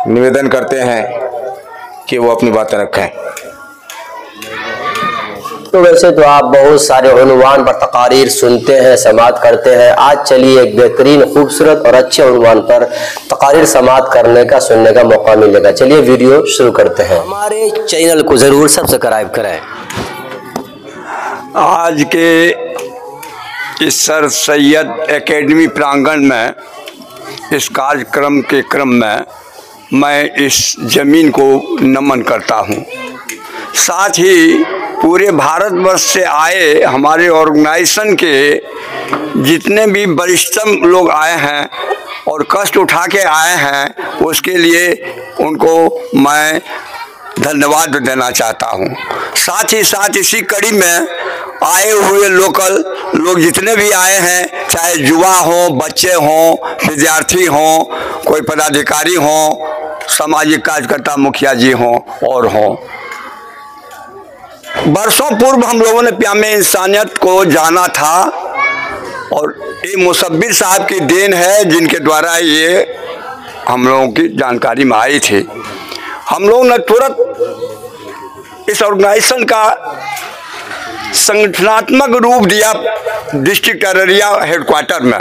निवेदन करते हैं कि वो अपनी बातें रखें। तो वैसे तो आप बहुत सारे उन्वान पर तकारीर सुनते हैं, समाअत करते हैं। आज चलिए एक बेहतरीन खूबसूरत और अच्छे उन्वान पर तकारीर समाअत करने का, सुनने का मौका मिलेगा। चलिए वीडियो शुरू करते हैं। हमारे चैनल को ज़रूर सब्सक्राइब करें। आज के इस सर सैयद एकेडमी प्रांगण में इस कार्यक्रम के क्रम में मैं इस ज़मीन को नमन करता हूँ। साथ ही पूरे भारतवर्ष से आए हमारे ऑर्गेनाइजेशन के जितने भी वरिष्ठतम लोग आए हैं और कष्ट उठा के आए हैं, उसके लिए उनको मैं धन्यवाद देना चाहता हूँ। साथ ही साथ इसी कड़ी में आए हुए लोकल लोग जितने भी आए हैं, चाहे युवा हों, बच्चे हों, विद्यार्थी हों, कोई पदाधिकारी हों, सामाजिक कार्यकर्ता, मुखिया जी हों और हों। बरसों पूर्व हम लोगों ने प्यामे इंसानियत को जाना था और ये मुसब्बिर साहब की देन है जिनके द्वारा ये हम लोगों की जानकारी में आई थी। हम लोग ने तुरंत इस ऑर्गेनाइजेशन का संगठनात्मक रूप दिया डिस्ट्रिक्ट अररिया हेडक्वार्टर में।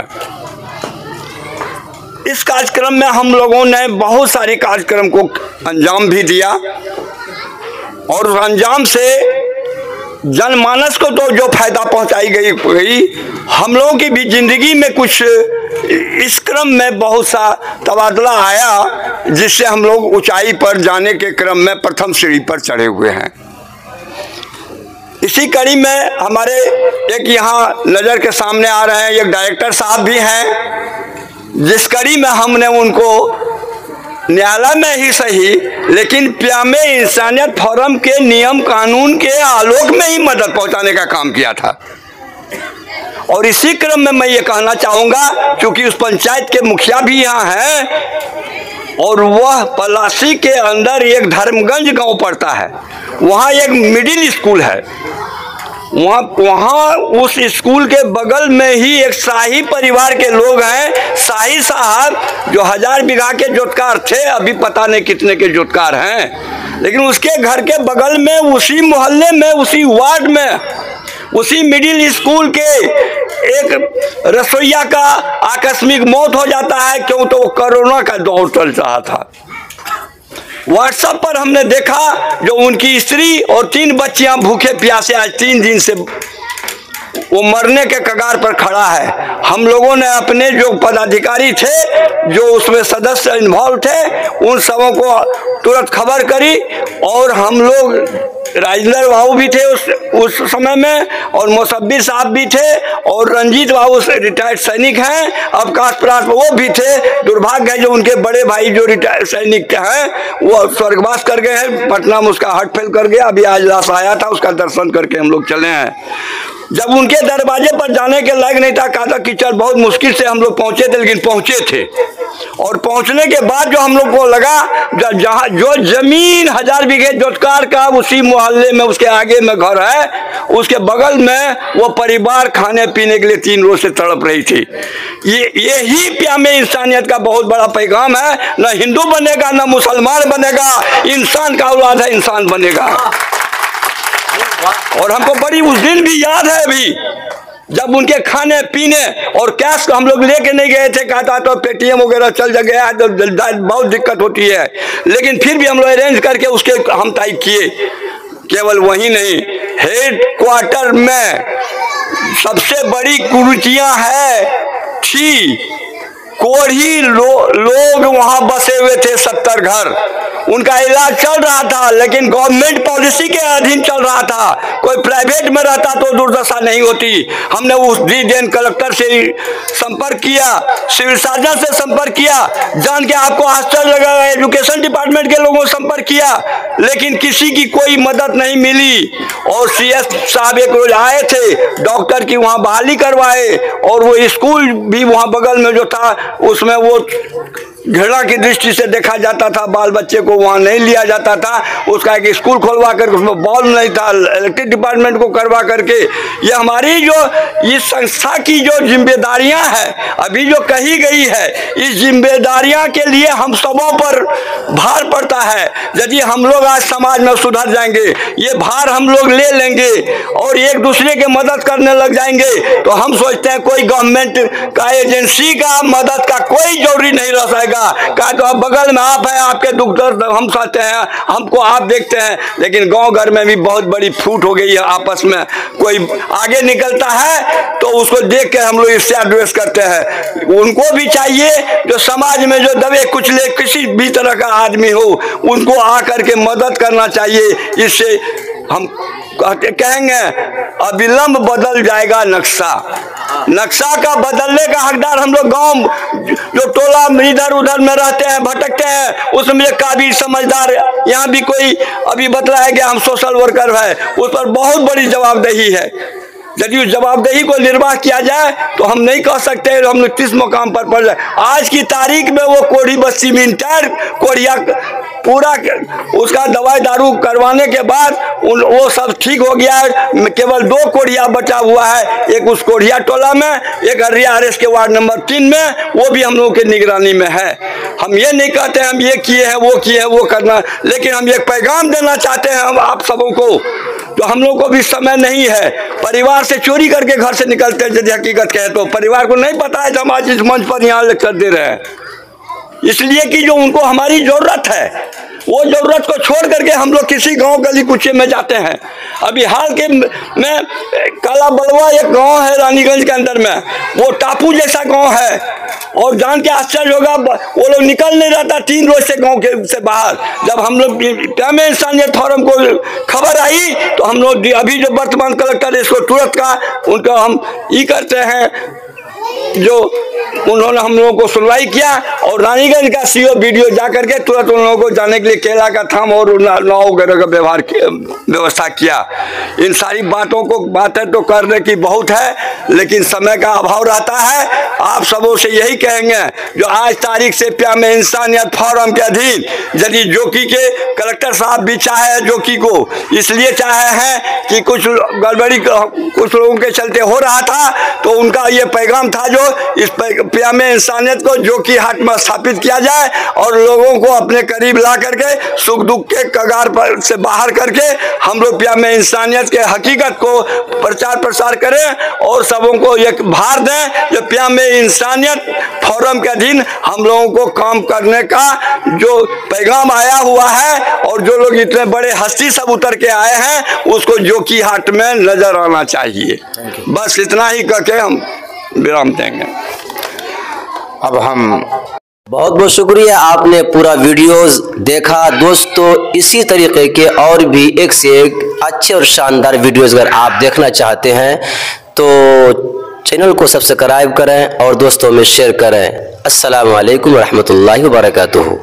इस कार्यक्रम में हम लोगों ने बहुत सारे कार्यक्रम को अंजाम भी दिया और उस अंजाम से जनमानस को तो जो फायदा पहुंचाई गई, हम लोगों की भी जिंदगी में कुछ इस क्रम में बहुत सा तबादला आया, जिससे हम लोग ऊंचाई पर जाने के क्रम में प्रथम सीढ़ी पर चढ़े हुए हैं। इसी कड़ी में हमारे एक यहाँ नज़र के सामने आ रहे हैं, एक डायरेक्टर साहब भी हैं, जिस कड़ी में हमने उनको न्यायालय में ही सही लेकिन प्यामे इंसानियत फोरम के नियम कानून के आलोक में ही मदद पहुंचाने का काम किया था। और इसी क्रम में मैं ये कहना चाहूँगा, क्योंकि उस पंचायत के मुखिया भी यहाँ हैं और वह पलासी के अंदर एक धर्मगंज गांव पड़ता है, वहाँ एक मिडिल स्कूल है। वहाँ उस स्कूल के बगल में ही एक शाही परिवार के लोग हैं, शाही साहब, जो 1000 बीघा के जोतकार थे, अभी पता नहीं कितने के जोतकार हैं, लेकिन उसके घर के बगल में, उसी मोहल्ले में, उसी वार्ड में, उसी मिडिल स्कूल के एक रसोइया का आकस्मिक मौत हो जाता है। क्यों? तो वो कोरोना का दौर चल रहा था। व्हाट्सएप पर हमने देखा जो उनकी स्त्री और 3 बच्चियां भूखे प्यासे आज 3 दिन से वो मरने के कगार पर खड़ा है। हम लोगों ने अपने जो पदाधिकारी थे, जो उसमें सदस्य इन्वॉल्व थे, उन सबों को तुरंत खबर करी और हम लोग, राजेंद्र बाबू भी थे उस समय में और मुसब्बिर साहब भी थे और रंजीत बाबू रिटायर्ड सैनिक हैं, अवकाश प्राप्त वो भी थे। दुर्भाग्य है जो उनके बड़े भाई जो रिटायर्ड सैनिक हैं वो स्वर्गवास कर गए हैं, पटना में उसका हार्ट फेल कर गया। अभी आज लाश आया था, उसका दर्शन करके हम लोग चले हैं। जब उनके दरवाजे पर जाने के लायक नहीं था, कहा था कि चल, बहुत मुश्किल से हम लोग पहुंचे थे, लेकिन पहुंचे थे। और पहुंचने के बाद जो हम लोग को लगा, जहाँ जो जमीन 1000 बीघे जोतकार का उसी मोहल्ले में उसके आगे में घर है, उसके बगल में वो परिवार खाने पीने के लिए 3 रोज से तड़प रही थी। यही प्यामे इंसानियत का बहुत बड़ा पैगाम है। न हिंदू बनेगा, न मुसलमान बनेगा, इंसान का औलाद है, इंसान बनेगा। और हमको बड़ी उस दिन भी याद है अभी, जब उनके खाने पीने और कैश को हम लोग लेके नहीं गए थे, कहता तो पेटीएम वगैरह चल गया है तो बहुत दिक्कत होती है, लेकिन फिर भी हम लोग अरेंज करके उसके हम तय किए। केवल वही नहीं, हेड क्वार्टर में सबसे बड़ी कुर्सियां थी, कोढ़ी लोग वहां बसे हुए थे, 70 घर। उनका इलाज चल रहा था, लेकिन गवर्नमेंट पॉलिसी के अधीन चल रहा था। कोई प्राइवेट में रहता तो दुर्दशा नहीं होती। हमने उस दिन कलेक्टर से संपर्क किया, सिविल सर्जन से संपर्क किया, जान के आपको आश्चर्य लगा, एजुकेशन डिपार्टमेंट के लोगों से संपर्क किया, लेकिन किसी की कोई मदद नहीं मिली। और CS साहब एक रोज आए थे, डॉक्टर की वहाँ बहाली करवाए और वो स्कूल भी वहाँ बगल में जो था उसमें वो घृणा की दृष्टि से देखा जाता था, बाल बच्चे को वहाँ नहीं लिया जाता था। उसका एक स्कूल खोलवा करके उसमें बॉल नहीं था, इलेक्ट्रिक डिपार्टमेंट को करवा करके, ये हमारी जो इस संस्था की जो जिम्मेदारियां हैं अभी जो कही गई है, इस जिम्मेदारियां के लिए हम सबों पर भार पड़ता है। यदि हम लोग आज समाज में सुधर जाएंगे, ये भार हम लोग ले लेंगे और एक दूसरे के मदद करने लग जाएंगे, तो हम सोचते हैं कोई गवर्नमेंट का एजेंसी का मदद का कोई जरूरी नहीं रह जाएगा। कहा तो अब बगल में आप हैं, आपके दुख दर्द हम सहते हैं, हमको आप देखते हैं। लेकिन गांव घर में भी बहुत बड़ी फूट हो गई है आपस में। कोई आगे निकलता है तो उसको देख के हम लोग इससे एड्रेस करते हैं। उनको भी चाहिए जो समाज में जो दबे कुचले किसी भी तरह का आदमी हो, उनको आकर के मदद करना चाहिए। इससे हम कहेंगे अविलंब बदल जाएगा नक्शा। नक्शा का बदलने का हकदार हम लोग गांव जो टोला इधर उधर में रहते हैं, भटकते हैं, उसमें एक काबिल समझदार यहाँ भी कोई अभी बतलाया गया हम सोशल वर्कर है, उस पर बहुत बड़ी जवाबदेही है। यदि उस जवाबदेही को निर्वाह किया जाए तो हम नहीं कह सकते हम लोग किस मुकाम पर पड़ जाए। आज की तारीख में वो कोढ़ी बस्ती में इंटर कोढ़िया पूरा उसका दवाई दारू करवाने के बाद वो सब ठीक हो गया है। केवल 2 कोढ़िया बचा हुआ है, एक उस कोढ़िया टोला में, एक अरिया आरएस के वार्ड नंबर 3 में, वो भी हम लोगों की निगरानी में है। हम ये नहीं कहते हम ये किए हैं वो किए हैं वो करना, लेकिन हम एक पैगाम देना चाहते हैं हम आप सबों को, तो हम लोग को भी समय नहीं है। परिवार से चोरी करके घर से निकलते हैं, यदि हकीकत कहे तो परिवार को नहीं पता है कि हम आज इस मंच पर यहाँ लेक्चर दे रहे हैं, इसलिए कि जो उनको हमारी जरूरत है वो जरूरत को छोड़ करके हम लोग किसी गांव गली कुचे में जाते हैं। अभी हाल के में काला बलवा एक गांव है रानीगंज के अंदर में, वो टापू जैसा गांव है और जान के आश्चर्य होगा वो लोग निकल नहीं रहता 3 रोज से गांव के से बाहर। जब हम लोग प्याम इंसानियत फोरम को खबर आई तो हम लोग अभी जो वर्तमान कलेक्टर इसको तुरंत का उनका हम ये करते हैं जो उन्होंने हम लोगों को सुनवाई किया और रानीगंज का सीओ वीडियो जा करके तुरंत उन लोगों को जाने के लिए केला का थम और नाव वगैरह का व्यवस्था किया। इन सारी बातें तो करने की बहुत है, लेकिन समय का अभाव रहता है। आप सबों से यही कहेंगे जो आज तारीख से प्याम इंसानियत फोरम के अधीन यदि जोकी के कलेक्टर साहब भी चाहे जोकी को इसलिए चाहे हैं कि कुछ गड़बड़ी कुछ लोगों के चलते हो रहा था, तो उनका ये पैगाम था जो इस प्याम इंसानियत को जोकी हाट में स्थापित किया जाए और लोगों को अपने करीब ला करके सुख दुख के कगार पर से बाहर करके हम लोग प्याम इंसानियत के हकीकत को प्रचार प्रसार करें और सबों को एक भार दें जो प्याम इंसानियत फोरम के अधीन हम लोगों को काम करने का जो पैगाम आया हुआ है और जो लोग इतने बड़े हस्ती सब उतर के आए हैं उसको जोकी हाट में नजर आना चाहिए। बस इतना ही करके हम विराम देंगे। अब हम बहुत बहुत शुक्रिया, आपने पूरा वीडियोस देखा। दोस्तों इसी तरीके के और भी एक से एक अच्छे और शानदार वीडियोस अगर आप देखना चाहते हैं तो चैनल को सब्सक्राइब करें और दोस्तों में शेयर करें। अस्सलामु अलैकुम रहमतुल्लाहि व बरकातुहू।